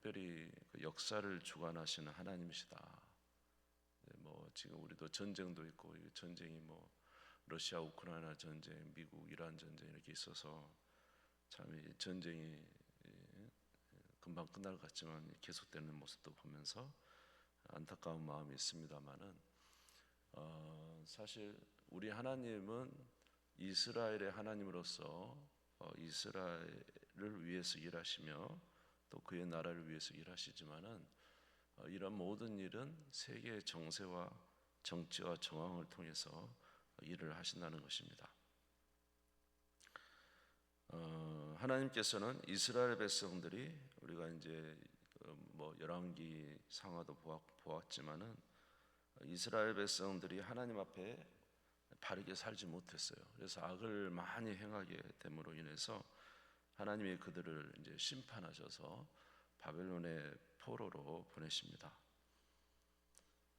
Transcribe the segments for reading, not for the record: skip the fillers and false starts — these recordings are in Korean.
특별히 그 역사를 주관하시는 하나님이시다. 뭐 지금 우리도 전쟁도 있고, 전쟁이 뭐 러시아 우크라이나 전쟁, 미국 이란 전쟁 이렇게 있어서 참 이 전쟁이 금방 끝날 것 같지만 계속되는 모습도 보면서 안타까운 마음이 있습니다만은, 사실 우리 하나님은 이스라엘의 하나님으로서 이스라엘을 위해서 일하시며 또 그의 나라를 위해서 일하시지만은, 이런 모든 일은 세계의 정세와 정치와 정황을 통해서 일을 하신다는 것입니다. 하나님께서는 이스라엘 백성들이, 우리가 이제 뭐 열왕기 상하도 보았지만은, 이스라엘 백성들이 하나님 앞에 바르게 살지 못했어요. 그래서 악을 많이 행하게 됨으로 인해서 하나님이 그들을 이제 심판하셔서 바벨론의 포로로 보내십니다.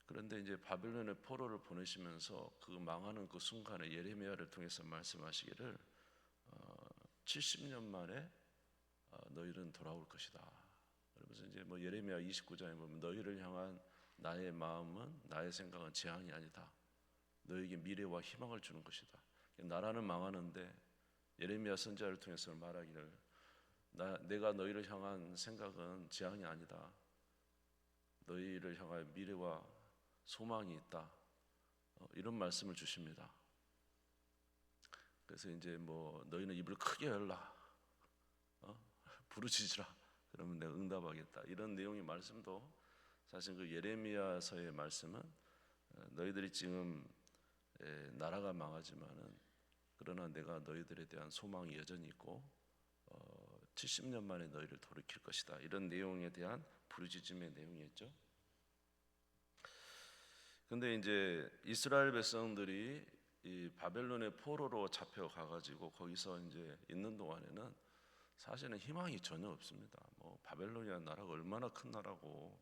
그런데 이제 바벨론의 포로를 보내시면서 그 망하는 그 순간에 예레미야를 통해서 말씀하시기를 70년 만에 너희는 돌아올 것이다. 그러면서 이제 뭐 예레미야 29장에 보면 너희를 향한 나의 마음은, 나의 생각은 재앙이 아니다. 너에게 미래와 희망을 주는 것이다. 나라는 망하는데 예레미야 선지자를 통해서 말하기를 내가 너희를 향한 생각은 재앙이 아니다. 너희를 향한 미래와 소망이 있다. 이런 말씀을 주십니다. 그래서 이제 뭐 너희는 입을 크게 열라, 부르짖으라. 그러면 내가 응답하겠다. 이런 내용의 말씀도 사실 그 예레미야서의 말씀은 너희들이 지금 나라가 망하지만은 그러나 내가 너희들에 대한 소망이 여전히 있고 70년 만에 너희를 돌이킬 것이다. 이런 내용에 대한 부르짖음의 내용이었죠. 근데 이제 이스라엘 백성들이 이 바벨론의 포로로 잡혀가 가지고 거기서 이제 있는 동안에는 사실은 희망이 전혀 없습니다. 뭐 바벨론이라는 나라가 얼마나 큰 나라고,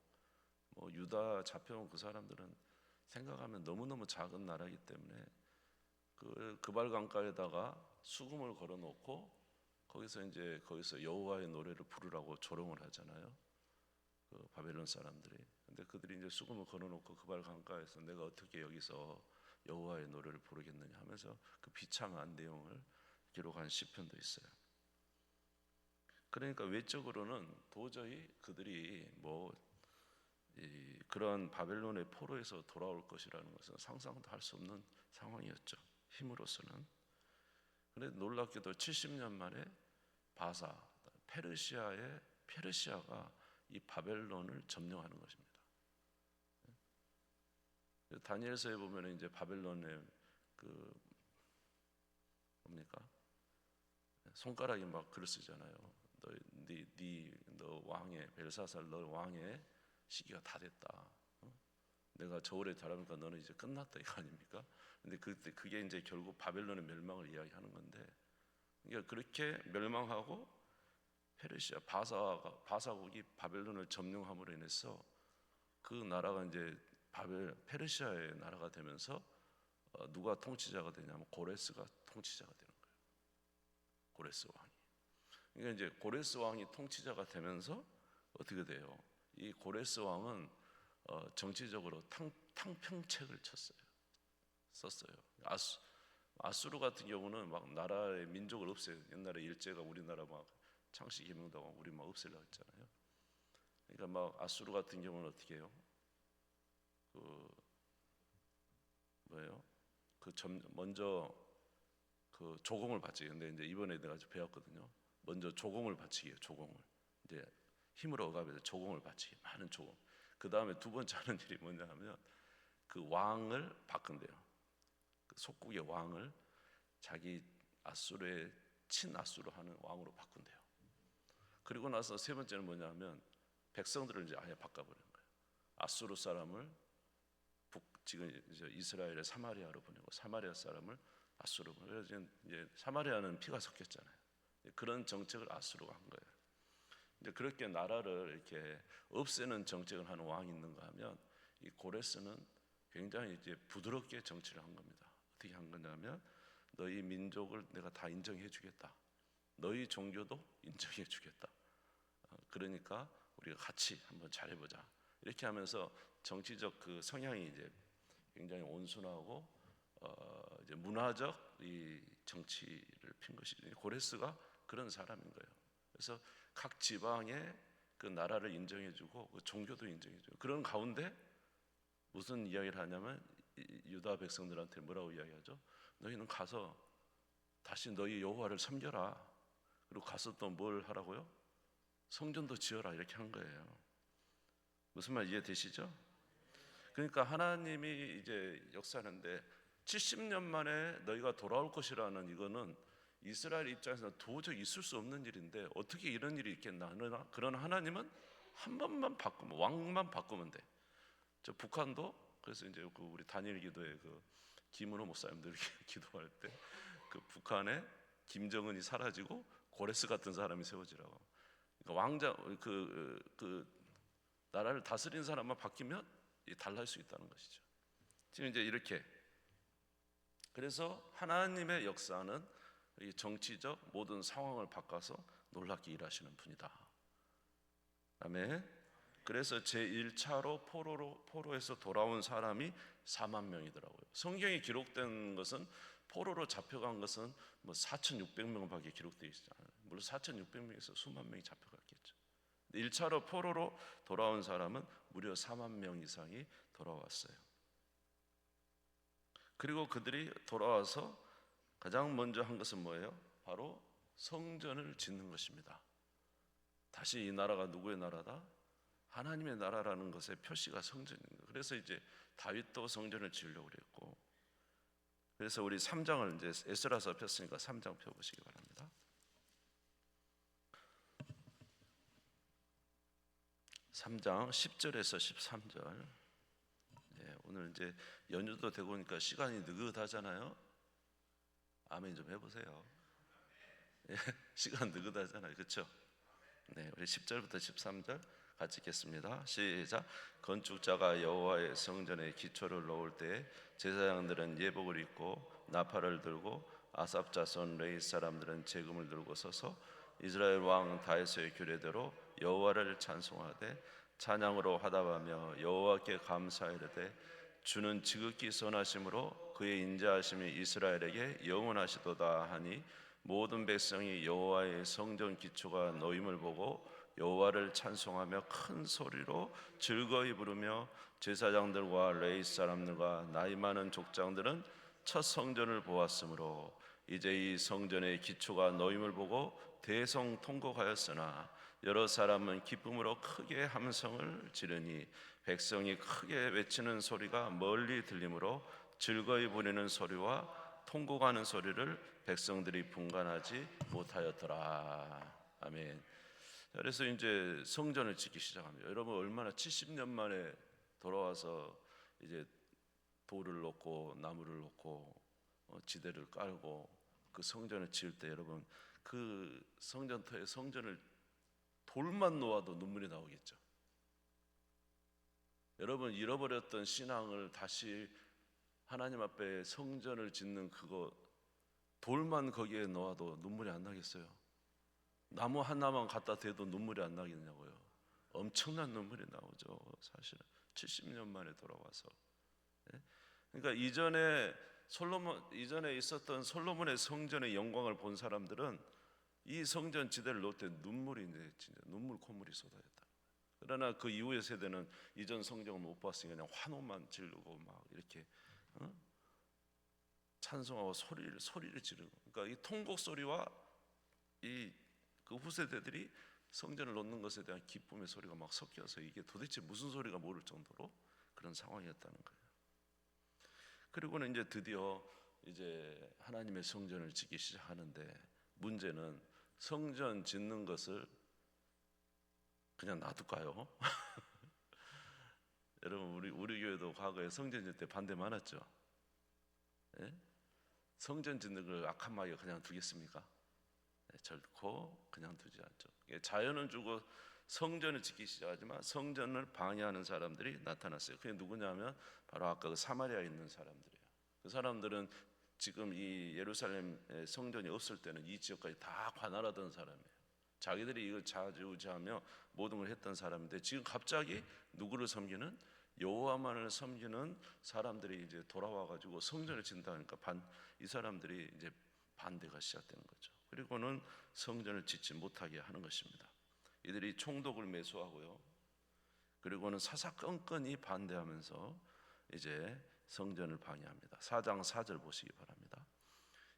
뭐 유다 잡혀온 그 사람들은 생각하면 너무너무 작은 나라이기 때문에 그 그발 강가에다가 수금을 걸어놓고 거기서 여호와의 노래를 부르라고 조롱을 하잖아요. 그 바벨론 사람들이. 근데 그들이 이제 수금을 걸어놓고 그발 강가에서 내가 어떻게 여기서 여호와의 노래를 부르겠느냐 하면서 그 비참한 내용을 기록한 시편도 있어요. 그러니까 외적으로는 도저히 그들이 그런 바벨론의 포로에서 돌아올 것이라는 것은 상상도 할 수 없는 상황이었죠. 힘으로서는. 그런데 놀랍게도 70년 만에 페르시아가 이 바벨론을 점령하는 것입니다. 다니엘서에 보면 이제 바벨론의 그 뭡니까? 손가락이 막 글을 쓰잖아요. 너 왕의 벨사살, 너 왕의 시기가 다 됐다. 내가 저울에 달하니까 너는 이제 끝났다 이거 아닙니까? 근데 그게 이제 결국 바벨론의 멸망을 이야기하는 건데, 그러니까 그렇게 멸망하고 페르시아 바사국이 바벨론을 점령함으로 인해서 그 나라가 이제 페르시아의 나라가 되면서 누가 통치자가 되냐면 고레스가 통치자가 되는 거예요. 고레스 왕이. 그러니까 이제 고레스 왕이 통치자가 되면서 어떻게 돼요? 이 고레스 왕은 정치적으로 탕평책을 썼어요. 아수르 같은 경우는 막 나라의 민족을 없애요. 옛날에 일제가 우리나라 막 창씨 개명다고 우리 막 없애려고 했잖아요. 그러니까 막 아수르 같은 경우는 어떻게 해요? 먼저 그 조공을 바치게. 근데 이제 이번에 내가 배웠거든요. 먼저 조공을 바치게요. 조공을 이제 힘으로 억압해서 조공을 바치게, 많은 조공. 그 다음에 두 번째 하는 일이 뭐냐 하면 그 왕을 바꾼대요. 그 속국의 왕을 자기 아수르의 친아수르 하는 왕으로 바꾼대요. 그리고 나서 세 번째는 뭐냐 하면 백성들을 이제 아예 바꿔버리는 거예요. 아수르 사람을 지금 이제 이스라엘의 사마리아로 보내고 사마리아 사람을 아수르로 보내고, 그래서 이제 사마리아는 피가 섞였잖아요. 그런 정책을 아수르가 한 거예요. 이제 그렇게 나라를 이렇게 없애는 정책을 하는 왕이 있는가 하면 이 고레스는 굉장히 이제 부드럽게 정치를 한 겁니다. 어떻게 한 거냐면 너희 민족을 내가 다 인정해 주겠다. 너희 종교도 인정해 주겠다. 그러니까 우리가 같이 한번 잘해보자. 이렇게 하면서 정치적 그 성향이 이제 굉장히 온순하고 이제 문화적 이 정치를 핀 것이 고레스가 그런 사람인 거예요. 그래서 각 지방에 그 나라를 인정해주고 그 종교도 인정해주고 그런 가운데 무슨 이야기를 하냐면 유다 백성들한테 뭐라고 이야기하죠? 너희는 가서 다시 너희 여호와를 섬겨라. 그리고 가서 또 뭘 하라고요? 성전도 지어라 이렇게 한 거예요. 무슨 말 이해되시죠? 그러니까 하나님이 이제 역사하는데 70년 만에 너희가 돌아올 것이라는 이거는 이스라엘 입장에서는 도저히 있을 수 없는 일인데 어떻게 이런 일이 있겠나 하나 그런 하나님은 한 번만 바꾸면 왕만 바꾸면 돼. 저 북한도 그래서 이제 그 우리 단일 기도회 그 김은호 목사님들 기도할 때 그 북한에 김정은이 사라지고 고레스 같은 사람이 세워지라고. 그러니까 왕자 그 나라를 다스린 사람만 바뀌면 달라질 수 있다는 것이죠. 지금 이제 이렇게 그래서 하나님의 역사는 이 정치적 모든 상황을 바꿔서 놀랍게 일하시는 분이다. 아멘. 그래서 제1차로 포로에서 돌아온 사람이 4만 명이더라고요. 성경에 기록된 것은 포로로 잡혀간 것은 뭐 4,600명밖에 기록되어 있지 않아요. 물론 4,600명에서 수만 명이 잡혀갔겠죠. 1차로 포로로 돌아온 사람은 무려 4만 명 이상이 돌아왔어요. 그리고 그들이 돌아와서 가장 먼저 한 것은 뭐예요? 바로 성전을 짓는 것입니다. 다시 이 나라가 누구의 나라다? 하나님의 나라라는 것의 표시가 성전입니다. 그래서 이제 다윗도 성전을 지으려고 그랬고, 그래서 우리 3장을 이제 에스라서 폈으니까 3장 펴보시기 바랍니다. 3장 10절에서 13절. 네, 오늘 이제 연휴도 되고 오니까 시간이 느긋하잖아요. 아멘 좀 해보세요. 네, 시간 느긋하잖아요, 그렇죠? 네, 우리 10절부터 13절 같이 읽겠습니다. 시작. 건축자가 여호와의 성전에 기초를 놓을 때 제사장들은 예복을 입고 나팔을 들고 아삽 자손 레위 사람들은 제금을 들고 서서 이스라엘 왕 다윗의 규례대로 여호와를 찬송하되 찬양으로 화답하며 여호와께 감사하이르되 주는 지극히 선하심으로 그의 인자하심이 이스라엘에게 영원하시도다 하니 모든 백성이 여호와의 성전 기초가 놓임을 보고 여호와를 찬송하며 큰 소리로 즐거이 부르며 제사장들과 레위 사람들과 나이 많은 족장들은 첫 성전을 보았으므로 이제 이 성전의 기초가 놓임을 보고 대성통곡하였으나 여러 사람은 기쁨으로 크게 함성을 지르니 백성이 크게 외치는 소리가 멀리 들리므로 즐거이 부르는 소리와 통곡하는 소리를 백성들이 분간하지 못하였더라. 아멘. 그래서 이제 성전을 짓기 시작합니다. 여러분 얼마나 70년 만에 돌아와서 이제 돌을 놓고 나무를 놓고 지대를 깔고 그 성전을 지을 때 여러분 그 성전터에 성전을 돌만 놓아도 눈물이 나오겠죠. 여러분 잃어버렸던 신앙을 다시 하나님 앞에 성전을 짓는 그거 돌만 거기에 놓아도 눈물이 안 나겠어요? 나무 하나만 갖다 대도 눈물이 안 나겠냐고요. 엄청난 눈물이 나오죠. 사실은 70년 만에 돌아와서. 그러니까 이전에 있었던 솔로몬의 성전의 영광을 본 사람들은 이 성전 지대를 놓을 때 눈물이 이제 진짜 눈물 콧물이 쏟아졌다. 그러나 그 이후의 세대는 이전 성경을 못 봤으니까 그냥 환호만 지르고 막 이렇게 찬송하고 소리를 지르고. 그러니까 이 통곡 소리와 이 그 후세대들이 성전을 놓는 것에 대한 기쁨의 소리가 막 섞여서 이게 도대체 무슨 소리가 모를 정도로 그런 상황이었다는 거예요. 그리고는 이제 드디어 이제 하나님의 성전을 짓기 시작하는데 문제는 성전 짓는 것을 그냥 놔둘까요? 여러분 우리 교회도 과거에 성전 짓을 때 반대 많았죠. 예? 성전 짓는 걸 악한 마귀가 그냥 두겠습니까? 네, 결코 그냥 두지 않죠. 자연은 주고 성전을 짓기 시작하지만 성전을 방해하는 사람들이 나타났어요. 그게 누구냐면 바로 아까 그 사마리아에 있는 사람들이에요. 그 사람들은 지금 이 예루살렘 성전이 없을 때는 이 지역까지 다 관할하던 사람이에요. 자기들이 이걸 좌지우지하며 모든 걸 했던 사람인데 지금 갑자기 누구를 섬기는 여호와만을 섬기는 사람들이 이제 돌아와 가지고 성전을 짓는다니까 이 사람들이 이제 반대가 시작되는 거죠. 그리고는 성전을 짓지 못하게 하는 것입니다. 이들이 총독을 매수하고요. 그리고는 사사건건이 반대하면서 이제 성전을 방해합니다. 4장 4절 보시기 바랍니다.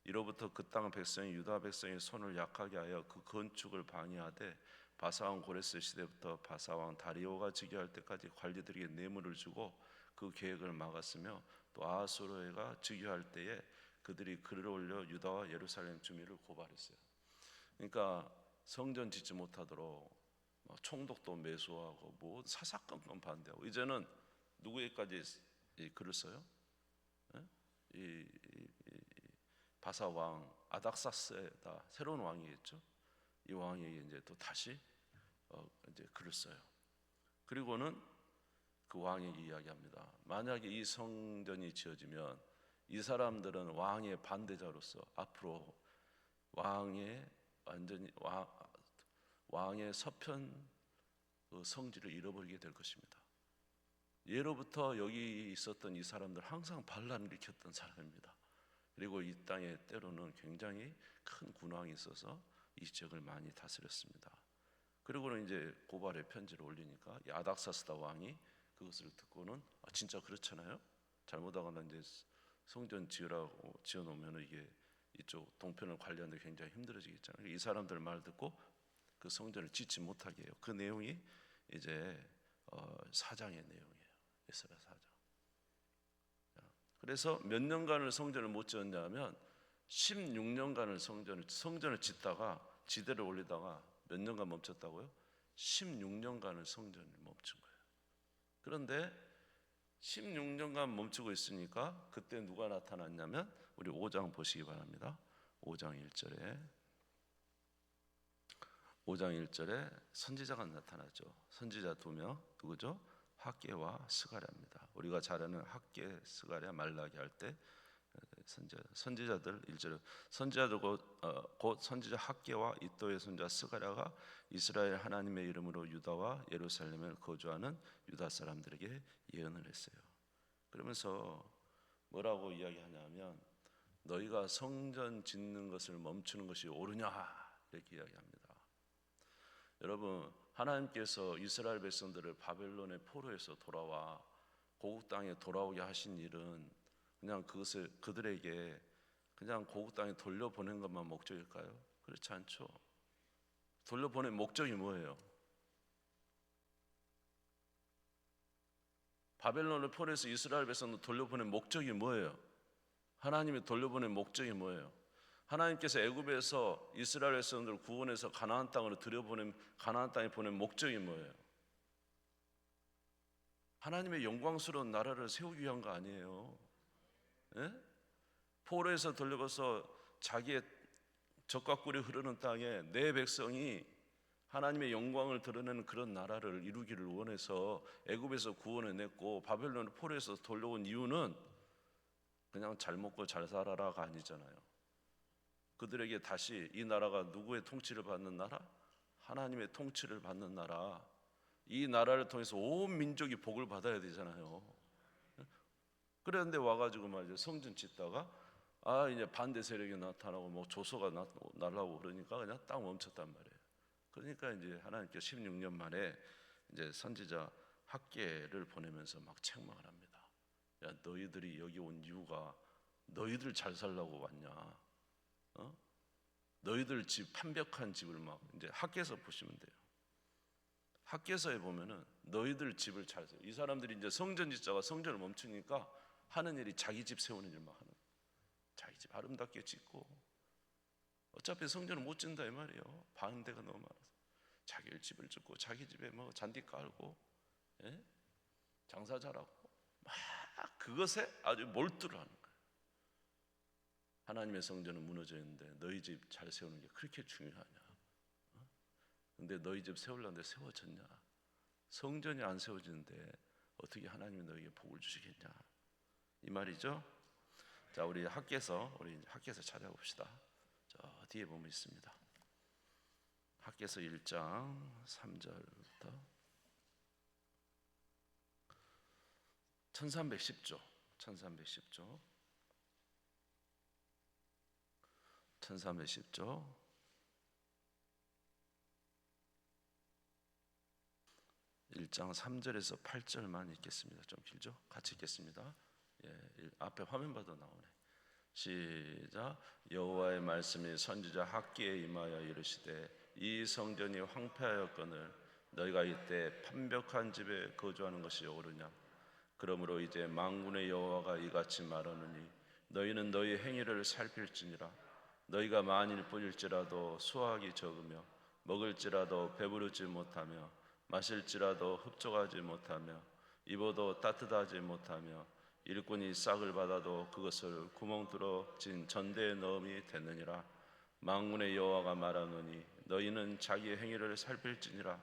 이로부터 그 땅 백성이 유다 백성의 손을 약하게 하여 그 건축을 방해하되 바사왕 고레스 시대부터 바사왕 다리오가 즉위할 때까지 관리들에게 뇌물을 주고 그 계획을 막았으며 또 아하수르가 즉위할 때에 그들이 글을 올려 유다와 예루살렘 주민을 고발했어요. 그러니까 성전 짓지 못하도록 총독도 매수하고 뭐 사사건건 반대하고 이제는 누구에까지 글을 써요? 이 바사 왕 아닥사스에다 새로운 왕이겠죠. 이 왕에게 이제 또 다시 이제 글을 써요. 그리고는 그 왕에게 이야기합니다. 만약에 이 성전이 지어지면 이 사람들은 왕의 반대자로서 앞으로 왕의 완전히 왕의 서편 그 성질을 잃어버리게 될 것입니다. 예로부터 여기 있었던 이 사람들 항상 반란을 일으켰던 사람입니다. 그리고 이 땅에 때로는 굉장히 큰 군왕이 있어서 이 지역을 많이 다스렸습니다. 그리고는 이제 고발의 편지를 올리니까 이 아닥사스다 왕이 그것을 듣고는 진짜 그렇잖아요. 잘못하거나 이제 성전 지으라고 지어놓으면 이게 이쪽 동편을 관리하는데 굉장히 힘들어지겠잖아요. 이 사람들 말 듣고 그 성전을 짓지 못하게 해요. 그 내용이 이제 4장의 내용이에요. 에스라 4장. 그래서 몇 년간을 성전을 못 지었냐면 16년간을 성전을 짓다가 지대를 올리다가 몇 년간 멈췄다고요? 16년간을 성전을 멈춘 거예요. 그런데 16년간 멈추고 있으니까 그때 누가 나타났냐면 우리 5장 보시기 바랍니다. 5장 1절에 선지자가 나타나죠. 선지자 2명 누구죠? 학개와 스가랴입니다. 우리가 잘 아는 학개, 스가랴, 말라기 할 때 선지자들 1절 선지자들 곧 선지자 학개와 이도의 손자 스가랴가 이스라엘 하나님의 이름으로 유다와 예루살렘을 거주하는 유다 사람들에게 예언을 했어요. 그러면서 뭐라고 이야기하냐면 너희가 성전 짓는 것을 멈추는 것이 옳으냐 이렇게 이야기합니다. 여러분 하나님께서 이스라엘 백성들을 바벨론의 포로에서 돌아와 고국 땅에 돌아오게 하신 일은 그냥 그것을 그들에게 그냥 고국 땅에 돌려보낸 것만 목적일까요? 그렇지 않죠. 돌려보낸 목적이 뭐예요? 바벨론을 포로에서 이스라엘 백성들 돌려보낸 목적이 뭐예요? 하나님이 돌려보낸 목적이 뭐예요? 하나님께서 애굽에서 이스라엘 백성들을 구원해서 가나안 땅으로 들여보낸 가나안 땅에 보낸 목적이 뭐예요? 하나님의 영광스러운 나라를 세우기 위한 거 아니에요. 예? 포로에서 돌려봐서 자기의 젖과 꿀이 흐르는 땅에 내 백성이 하나님의 영광을 드러내는 그런 나라를 이루기를 원해서 애굽에서 구원해냈고 바벨론 포로에서 돌려온 이유는 그냥 잘 먹고 잘 살아라가 아니잖아요. 그들에게 다시 이 나라가 누구의 통치를 받는 나라? 하나님의 통치를 받는 나라. 이 나라를 통해서 온 민족이 복을 받아야 되잖아요. 그런데 와가지고 말이죠 성전 짓다가 이제 반대 세력이 나타나고 뭐 조소가 날라오고 그러니까 그냥 딱 멈췄단 말이에요. 그러니까 이제 하나님께서 16년 만에 이제 선지자 학개를 보내면서 막 책망을 합니다. 야 너희들이 여기 온 이유가 너희들 잘 살라고 왔냐? 너희들 집 판벽한 집을 막 이제 학개서 보시면 돼요. 학개서에 보면은 너희들 집을 잘 세워. 이 사람들이 이제 성전 짓자가 성전을 멈추니까 하는 일이 자기 집 세우는 일만 하는 거예요. 자기 집 아름답게 짓고 어차피 성전을 못 짓는다 이 말이에요. 반대가 너무 많아서 자기 집을 짓고 자기 집에 뭐 잔디 깔고 장사 잘하고 막 그것에 아주 몰두를 하는 거예요. 하나님의 성전은 무너져 있는데 너희 집 잘 세우는 게 그렇게 중요하냐? 근데 너희 집 세우려는데 세워졌냐? 성전이 안 세워지는데 어떻게 하나님이 너에게 복을 주시겠냐? 이 말이죠. 자, 우리 학개서 찾아봅시다. 저 뒤에 보면 있습니다. 학개서 1장 3절부터 1310조 1장 3절에서 8절만 읽겠습니다. 좀 길죠? 같이 읽겠습니다. 앞에 화면 봐도 나오네. 시작. 여호와의 말씀이 선지자 학기에 임하여 이르시되 이 성전이 황폐하였거늘 너희가 이때 판벽한 집에 거주하는 것이 옳으냐? 그러므로 이제 만군의 여호와가 이같이 말하노니 너희는 너희 행위를 살필지니라. 너희가 만일 뿌릴지라도 수확이 적으며 먹을지라도 배부르지 못하며 마실지라도 흡족하지 못하며 입어도 따뜻하지 못하며 일꾼이 싹을 받아도 그것을 구멍 뚫어진 전대에 넣음이 됐느니라. 만군의 여호와가 말하노니 너희는 자기 행위를 살필지니라.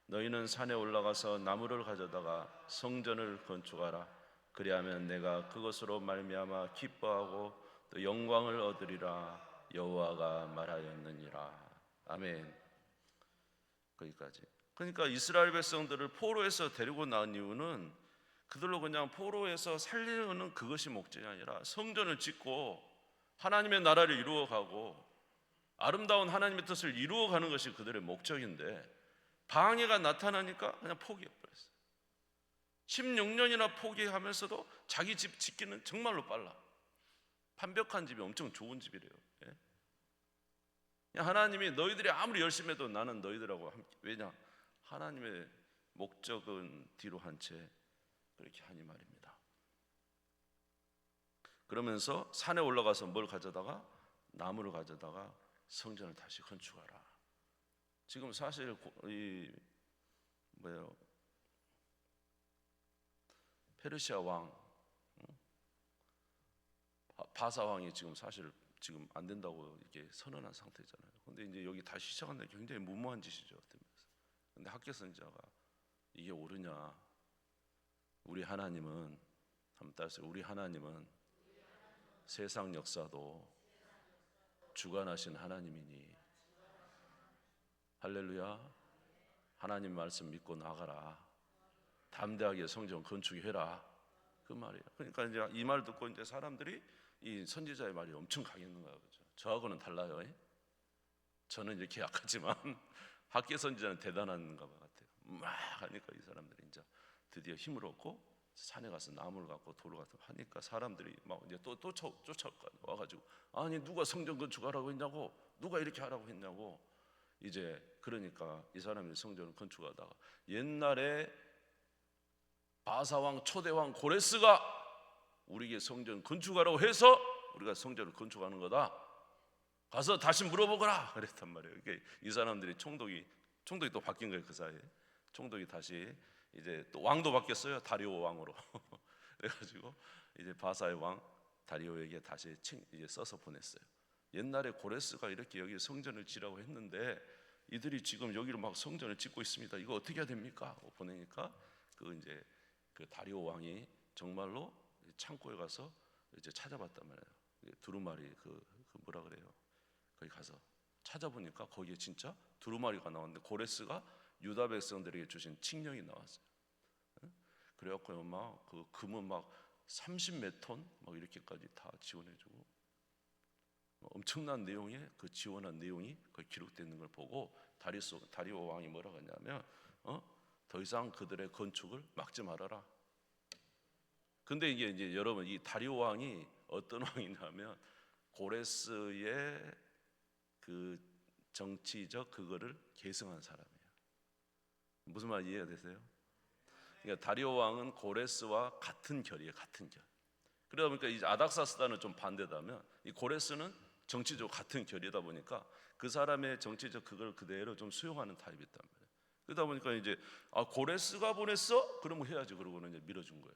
너희는 산에 올라가서 나무를 가져다가 성전을 건축하라. 그리하면 내가 그것으로 말미암아 기뻐하고 또 영광을 얻으리라. 여호와가 말하였느니라. 아멘. 거기까지. 그러니까 이스라엘 백성들을 포로에서 데리고 나온 이유는 그들로 그냥 포로에서 살리는 그것이 목적이 아니라 성전을 짓고 하나님의 나라를 이루어가고 아름다운 하나님의 뜻을 이루어가는 것이 그들의 목적인데 방해가 나타나니까 그냥 포기해버렸어요. 16년이나 포기하면서도 자기 집 짓기는 정말로 빨라. 판벽한 집이 엄청 좋은 집이래요. 하나님이 너희들이 아무리 열심히 해도 나는 너희들하고 함께. 왜냐? 하나님의 목적은 뒤로 한 채 그렇게 하니 말입니다. 그러면서 산에 올라가서 뭘 가져다가 나무를 가져다가 성전을 다시 건축하라. 지금 사실 페르시아 왕 바사 왕이 지금 사실 지금 안 된다고 이렇게 선언한 상태잖아요. 근데 이제 여기 다시 시작하는 게 굉장히 무모한 짓이죠. 근데 학개 선지자가 이게 옳으냐? 우리 하나님은 한번 따라서 우리 하나님은 세상 역사도 주관하신 하나님이니 할렐루야. 하나님 말씀 믿고 나가라. 담대하게 성전 건축해라. 그 말이에요. 그러니까 이제 이 말 듣고 이제 사람들이 이 선지자의 말이 엄청 강했는 거예요. 그렇죠? 저하고는 달라요. 저는 이렇게 약하지만 학개 선지자는 대단한 것 같아요. 막 하니까 이 사람들이 이제 드디어 힘을 얻고 산에 가서 나무를 갖고 돌을 갖고 하니까 사람들이 막 이제 또 와가지고 아니 누가 성전 건축하라고 했냐고, 누가 이렇게 하라고 했냐고. 이제 그러니까 이 사람이 성전을 건축하다가 옛날에 바사왕 초대왕 고레스가 우리에게 성전 건축하라고 해서 우리가 성전을 건축하는 거다. 가서 다시 물어보거라 그랬단 말이에요. 이 사람들이 총독이 또 바뀐 거예요. 그 사이에 총독이 다시 이제 또 왕도 바뀌었어요. 다리오 왕으로. 그래가지고 이제 바사의 왕 다리오에게 다시 이제 써서 보냈어요. 옛날에 고레스가 이렇게 여기 성전을 지라고 했는데 이들이 지금 여기를 막 성전을 짓고 있습니다. 이거 어떻게 해야 됩니까? 보내니까 이제 그 다리오 왕이 정말로 창고에 가서 이제 찾아봤단 말이에요. 두루마리 뭐라 그래요? 거기 가서 찾아보니까 거기에 진짜 두루마리가 나왔는데 고레스가 유다 백성들에게 주신 칙령이 나왔어요. 그래갖고 막 그 금은 막 30몇 톤 막 이렇게까지 다 지원해주고 엄청난 내용의 그 지원한 내용이 거기 기록되어 있는 걸 보고 다리오 왕이 뭐라고 했냐면 더 이상 그들의 건축을 막지 말아라. 근데 이게 이제 여러분 이 다리오 왕이 어떤 왕이냐면 고레스의 그 정치적 그거를 계승한 사람이에요. 무슨 말 이해가 되세요? 그러니까 다리오 왕은 고레스와 같은 결이에요. 같은 결. 그러다 보니까 이제 아닥사스다는 좀 반대다면 이 고레스는 정치적 같은 결이다 보니까 그 사람의 정치적 그걸 그대로 좀 수용하는 타입이었단 말이에요. 그러다 보니까 이제 고레스가 보냈어? 그러면 해야지. 그러고는 이제 밀어준 거예요.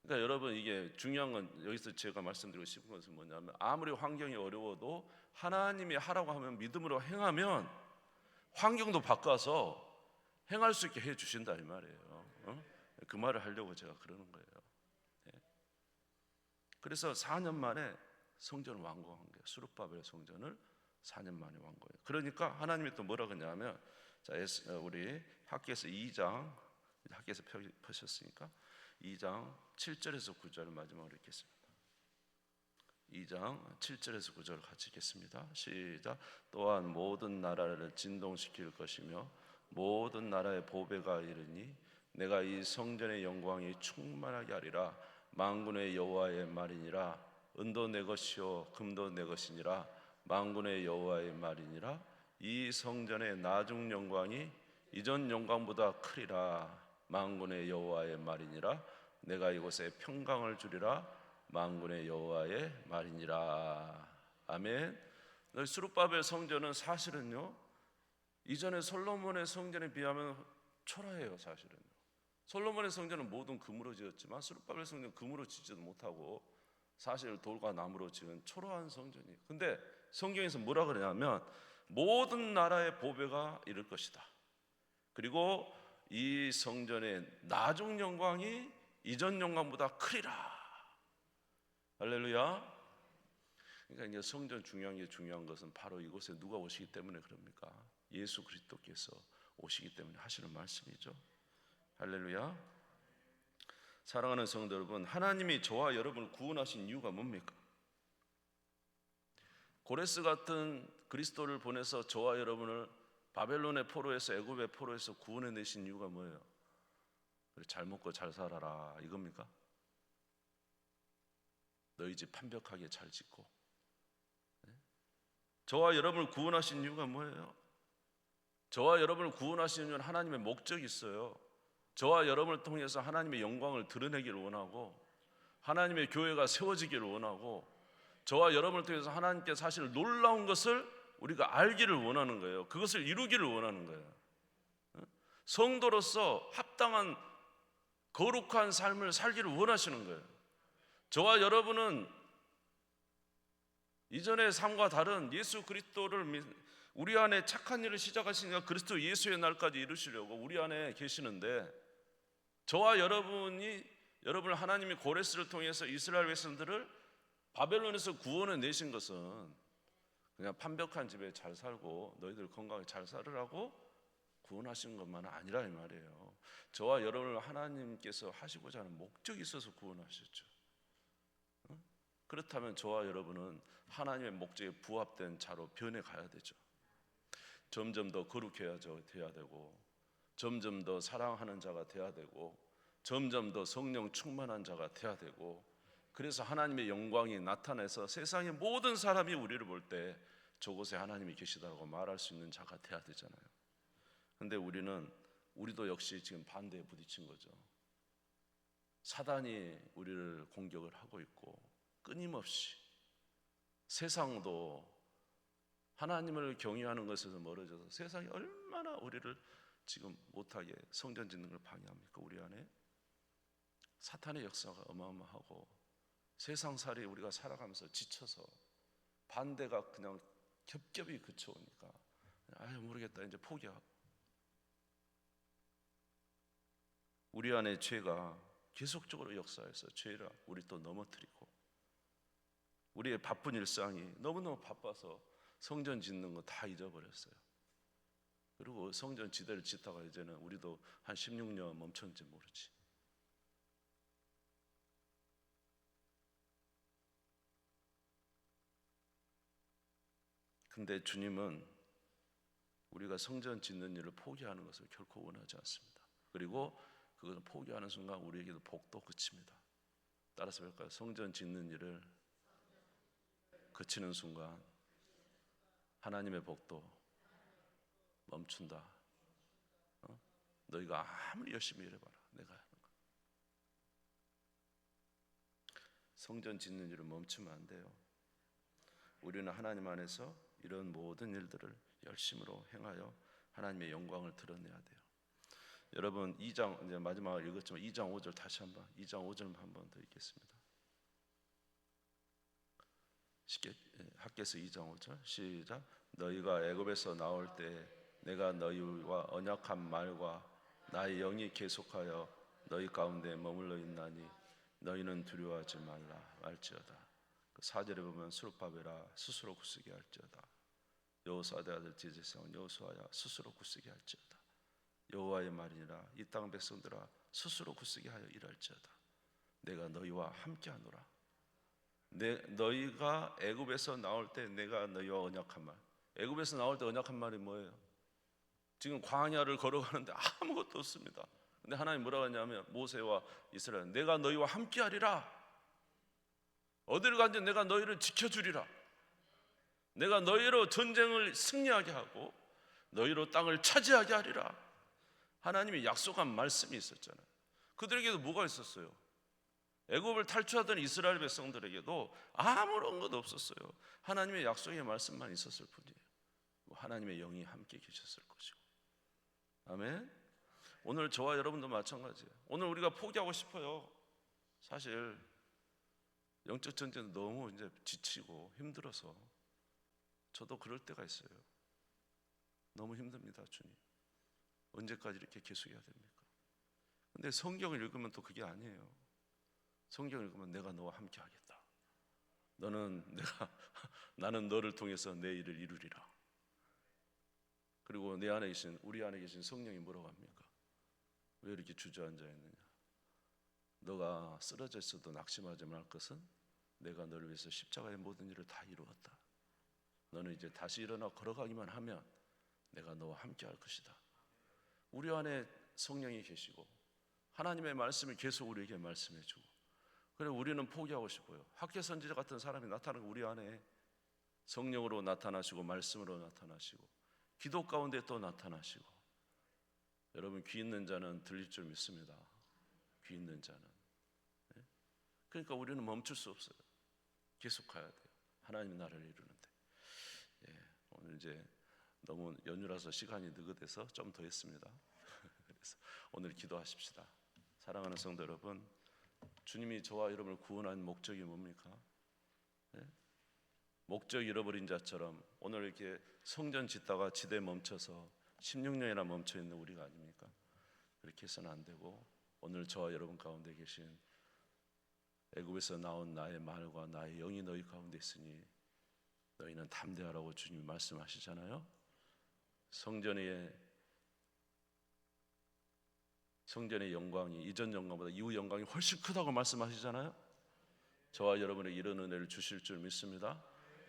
그러니까 여러분 이게 중요한 건 여기서 제가 말씀드리고 싶은 것은 뭐냐면 아무리 환경이 어려워도 하나님이 하라고 하면 믿음으로 행하면 환경도 바꿔서 행할 수 있게 해주신다 이 말이에요. 그 말을 하려고 제가 그러는 거예요. 그래서 4년 만에 성전을 완공한 거예요. 수룹바벨 성전을 4년 만에 왕 거예요. 그러니까 하나님이 또 뭐라 그러냐면, 자, 우리 학교에서 2장, 학교에서 펴셨으니까 2장 7절에서 9절을 마지막으로 읽겠습니다. 2장 7절에서 9절 같이 읽겠습니다. 시작. 또한 모든 나라를 진동시킬 것이며 모든 나라의 보배가 이르니 내가 이 성전의 영광이 충만하게 하리라. 만군의 여호와의 말이니라. 은도 내 것이요 금도 내 것이니라. 만군의 여호와의 말이니라. 이 성전의 나중 영광이 이전 영광보다 크리라. 만군의 여호와의 말이니라. 내가 이곳에 평강을 주리라. 만군의 여호와의 말이니라. 아멘. 스룹바벨 성전은 사실은요, 이전에 솔로몬의 성전에 비하면 초라해요. 사실은 솔로몬의 성전은 모든 금으로 지었지만 스룹바벨 성전은 금으로 짓지도 못하고 사실 돌과 나무로 지은 초라한 성전이에요. 근데 성경에서 뭐라 그러냐면 모든 나라의 보배가 이를 것이다. 그리고 이 성전의 나중 영광이 이전 영광보다 크리라. 할렐루야. 그러니까 이제 성전 중요한 것은 바로 이곳에 누가 오시기 때문에 그럽니까? 예수 그리스도께서 오시기 때문에 하시는 말씀이죠. 할렐루야. 사랑하는 성도 여러분, 하나님이 저와 여러분을 구원하신 이유가 뭡니까? 고레스 같은 그리스도를 보내서 저와 여러분을 바벨론의 포로에서, 애굽의 포로에서 구원해 내신 이유가 뭐예요? 잘 먹고 잘 살아라 이겁니까? 너희 집 판벽하게 잘 짓고. 저와 여러분을 구원하신 이유가 뭐예요? 저와 여러분을 구원하시는 이유는 하나님의 목적이 있어요. 저와 여러분을 통해서 하나님의 영광을 드러내기를 원하고, 하나님의 교회가 세워지기를 원하고, 저와 여러분을 통해서 하나님께 사실 놀라운 것을 우리가 알기를 원하는 거예요. 그것을 이루기를 원하는 거예요. 성도로서 합당한 거룩한 삶을 살기를 원하시는 거예요. 저와 여러분은 이전의 삶과 다른 예수 그리스도를 우리 안에 착한 일을 시작하시니까 그리스도 예수의 날까지 이루시려고 우리 안에 계시는데, 저와 여러분이 여러분을 하나님이 고레스를 통해서 이스라엘 백성들을 바벨론에서 구원해 내신 것은 그냥 판벽한 집에 잘 살고 너희들 건강하게 잘 살으라고 구원하신 것만은 아니라 이 말이에요. 저와 여러분을 하나님께서 하시고자 하는 목적이 있어서 구원하셨죠. 그렇다면 저와 여러분은 하나님의 목적에 부합된 자로 변해가야 되죠. 점점 더 거룩해야 돼야 되고, 점점 더 사랑하는 자가 돼야 되고, 점점 더 성령 충만한 자가 돼야 되고, 그래서 하나님의 영광이 나타나서 세상의 모든 사람이 우리를 볼 때 저곳에 하나님이 계시다고 말할 수 있는 자가 돼야 되잖아요. 근데 우리도 역시 지금 반대에 부딪힌 거죠. 사단이 우리를 공격을 하고 있고, 끊임없이 세상도 하나님을 경외하는 것에서 멀어져서 세상이 얼마나 우리를 지금 못하게 성전 짓는 걸 방해합니까? 우리 안에 사탄의 역사가 어마어마하고, 세상살이 우리가 살아가면서 지쳐서 반대가 그냥 겹겹이 그쳐오니까 모르겠다 이제 포기하고, 우리 안에 죄가 계속적으로 역사해서 죄를 우리 또 넘어뜨리고, 우리의 바쁜 일상이 너무너무 바빠서 성전 짓는 거 다 잊어버렸어요. 그리고 성전 지대를 짓다가 이제는 우리도 한 16년 멈췄는지 모르지. 근데 주님은 우리가 성전 짓는 일을 포기하는 것을 결코 원하지 않습니다. 그리고 그것을 포기하는 순간 우리에게도 복도 그칩니다. 따라서 볼까요? 성전 짓는 일을 그치는 순간 하나님의 복도 멈춘다. 너희가 아무리 열심히 일해봐라, 내가 하는 거. 성전 짓는 일을 멈추면 안 돼요. 우리는 하나님 안에서 이런 모든 일들을 열심으로 행하여 하나님의 영광을 드러내야 돼요. 여러분 2장 이제 마지막으로 읽었지만 2장 5절 다시 한번 2장 5절 한번 더 읽겠습니다. 쉽게 학개서 2장 5절 시작. 너희가 애굽에서 나올 때 내가 너희와 언약한 말과 나의 영이 계속하여 너희 가운데 머물러 있나니 너희는 두려워하지 말라 할지어다. 4절에 보면 스룹바벨아 스스로 굳세게 할지어다. 여호수아의 아들 제사장 여호수아야 스스로 굳세게 할지어다. 여호와의 말이니라 이 땅 백성들아 스스로 굳세게 하여 일할지어다. 내가 너희와 함께하노라. 너희가 애굽에서 나올 때 내가 너희와 언약한 말. 애굽에서 나올 때 언약한 말이 뭐예요? 지금 광야를 걸어가는데 아무것도 없습니다. 근데 하나님 뭐라고 하냐면 모세와 이스라엘 내가 너희와 함께하리라. 어디를 가든지 내가 너희를 지켜주리라. 내가 너희로 전쟁을 승리하게 하고 너희로 땅을 차지하게 하리라. 하나님이 약속한 말씀이 있었잖아요. 그들에게도 뭐가 있었어요? 애굽을 탈출하던 이스라엘 백성들에게도 아무런 것 없었어요. 하나님의 약속의 말씀만 있었을 뿐이에요. 하나님의 영이 함께 계셨을 것이고. 아멘. 오늘 저와 여러분도 마찬가지예요. 오늘 우리가 포기하고 싶어요. 사실 영적 전쟁은 너무 이제 지치고 힘들어서 저도 그럴 때가 있어요. 너무 힘듭니다, 주님. 언제까지 이렇게 계속해야 됩니까? 근데 성경을 읽으면 또 그게 아니에요. 성경을 읽으면 내가 너와 함께 하겠다. 나는 너를 통해서 내 일을 이루리라. 그리고 우리 안에 계신 성령이 뭐라고 합니까? 왜 이렇게 주저앉아 있느냐? 너가 쓰러져 있어도 낙심하지 말 것은 내가 너를 위해서 십자가의 모든 일을 다 이루었다. 너는 이제 다시 일어나 걸어가기만 하면 내가 너와 함께 할 것이다. 우리 안에 성령이 계시고 하나님의 말씀을 계속 우리에게 말씀해 주고, 그래 우리는 포기하고 싶어요. 학개 선지자 같은 사람이 나타나고 우리 안에 성령으로 나타나시고 말씀으로 나타나시고 기도 가운데 또 나타나시고. 여러분 귀 있는 자는 들릴 줄 믿습니다. 귀 있는 자는. 그러니까 우리는 멈출 수 없어요. 계속 가야 돼요. 하나님 나라를 이루는데. 오늘 이제 너무 연휴라서 시간이 느긋해서 좀 더 했습니다. 그래서 오늘 기도하십시다. 사랑하는 성도 여러분, 주님이 저와 여러분을 구원한 목적이 뭡니까? 목적 잃어버린 자처럼 오늘 이렇게 성전 짓다가 지대 멈춰서 16년이나 멈춰 있는 우리가 아닙니까? 그렇게 해서는 안 되고, 오늘 저와 여러분 가운데 계신 애굽에서 나온 나의 말과 나의 영이 너희 가운데 있으니 너희는 담대하라고 주님이 말씀하시잖아요. 성전의 영광이 이전 영광보다 이후 영광이 훨씬 크다고 말씀하시잖아요. 저와 여러분에게 이런 은혜를 주실 줄 믿습니다.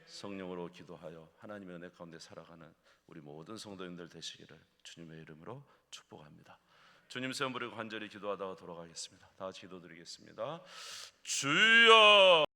성령으로 기도하여 하나님의 은혜 가운데 살아가는 우리 모든 성도님들 되시기를 주님의 이름으로 축복합니다. 주님 세움 부리고 간절히 기도하다가 돌아가겠습니다. 다 같이 기도드리겠습니다. 주여